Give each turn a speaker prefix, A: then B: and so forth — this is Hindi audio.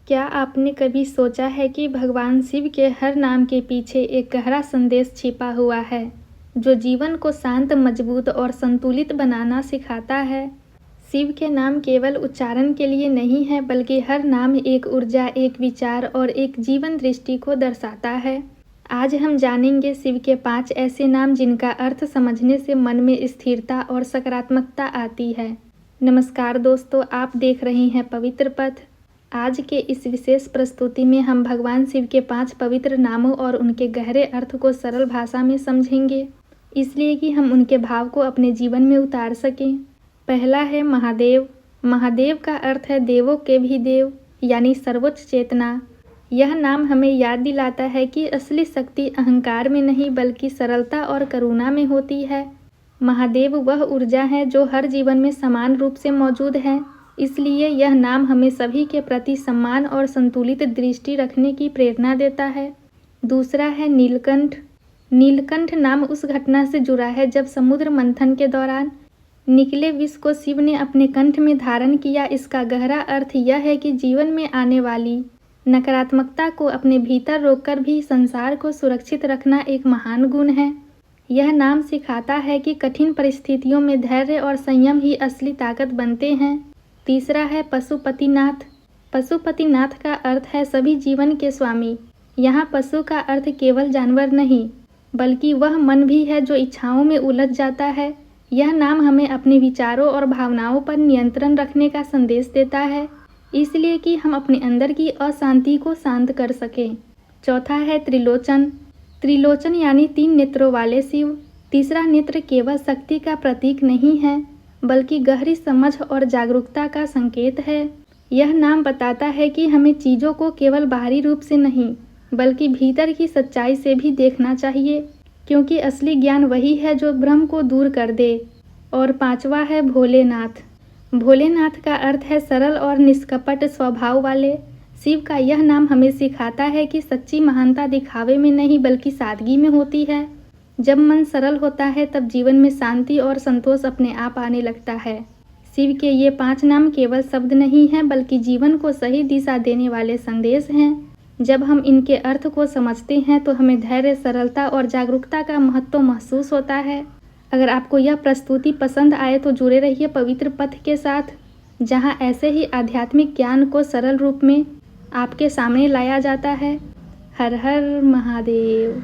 A: क्या आपने कभी सोचा है कि भगवान शिव के हर नाम के पीछे एक गहरा संदेश छिपा हुआ है, जो जीवन को शांत, मजबूत और संतुलित बनाना सिखाता है? शिव के नाम केवल उच्चारण के लिए नहीं है, बल्कि हर नाम एक ऊर्जा, एक विचार और एक जीवन दृष्टि को दर्शाता है। आज हम जानेंगे शिव के 5 ऐसे नाम जिनका अर्थ समझने से मन में स्थिरता और सकारात्मकता आती है। नमस्कार दोस्तों, आप देख रहे हैं पवित्र पथ। आज के इस विशेष प्रस्तुति में हम भगवान शिव के 5 पवित्र नामों और उनके गहरे अर्थ को सरल भाषा में समझेंगे, इसलिए कि हम उनके भाव को अपने जीवन में उतार सकें। पहला है महादेव। महादेव का अर्थ है देवों के भी देव, यानी सर्वोच्च चेतना। यह नाम हमें याद दिलाता है कि असली शक्ति अहंकार में नहीं, बल्कि सरलता और करुणा में होती है। महादेव वह ऊर्जा है जो हर जीवन में समान रूप से मौजूद है, इसलिए यह नाम हमें सभी के प्रति सम्मान और संतुलित दृष्टि रखने की प्रेरणा देता है। दूसरा है नीलकंठ। नीलकंठ नाम उस घटना से जुड़ा है जब समुद्र मंथन के दौरान निकले विष को शिव ने अपने कंठ में धारण किया। इसका गहरा अर्थ यह है कि जीवन में आने वाली नकारात्मकता को अपने भीतर रोककर भी संसार को सुरक्षित रखना एक महान गुण है। यह नाम सिखाता है कि कठिन परिस्थितियों में धैर्य और संयम ही असली ताकत बनते हैं। तीसरा है पशुपतिनाथ। पशुपतिनाथ का अर्थ है सभी जीवन के स्वामी। यहाँ पशु का अर्थ केवल जानवर नहीं, बल्कि वह मन भी है जो इच्छाओं में उलझ जाता है। यह नाम हमें अपने विचारों और भावनाओं पर नियंत्रण रखने का संदेश देता है, इसलिए कि हम अपने अंदर की अशांति को शांत कर सकें। चौथा है त्रिलोचन। त्रिलोचन यानी 3 नेत्रों वाले शिव। तीसरा नेत्र केवल शक्ति का प्रतीक नहीं है, बल्कि गहरी समझ और जागरूकता का संकेत है। यह नाम बताता है कि हमें चीज़ों को केवल बाहरी रूप से नहीं, बल्कि भीतर की सच्चाई से भी देखना चाहिए, क्योंकि असली ज्ञान वही है जो भ्रम को दूर कर दे। और पांचवा है भोलेनाथ। भोलेनाथ का अर्थ है सरल और निष्कपट स्वभाव वाले। शिव का यह नाम हमें सिखाता है कि सच्ची महानता दिखावे में नहीं, बल्कि सादगी में होती है। जब मन सरल होता है, तब जीवन में शांति और संतोष अपने आप आने लगता है। शिव के ये 5 नाम केवल शब्द नहीं हैं, बल्कि जीवन को सही दिशा देने वाले संदेश हैं। जब हम इनके अर्थ को समझते हैं तो हमें धैर्य, सरलता और जागरूकता का महत्व महसूस होता है। अगर आपको यह प्रस्तुति पसंद आए तो जुड़े रहिए पवित्र पथ के साथ, जहाँ ऐसे ही आध्यात्मिक ज्ञान को सरल रूप में आपके सामने लाया जाता है। हर हर महादेव।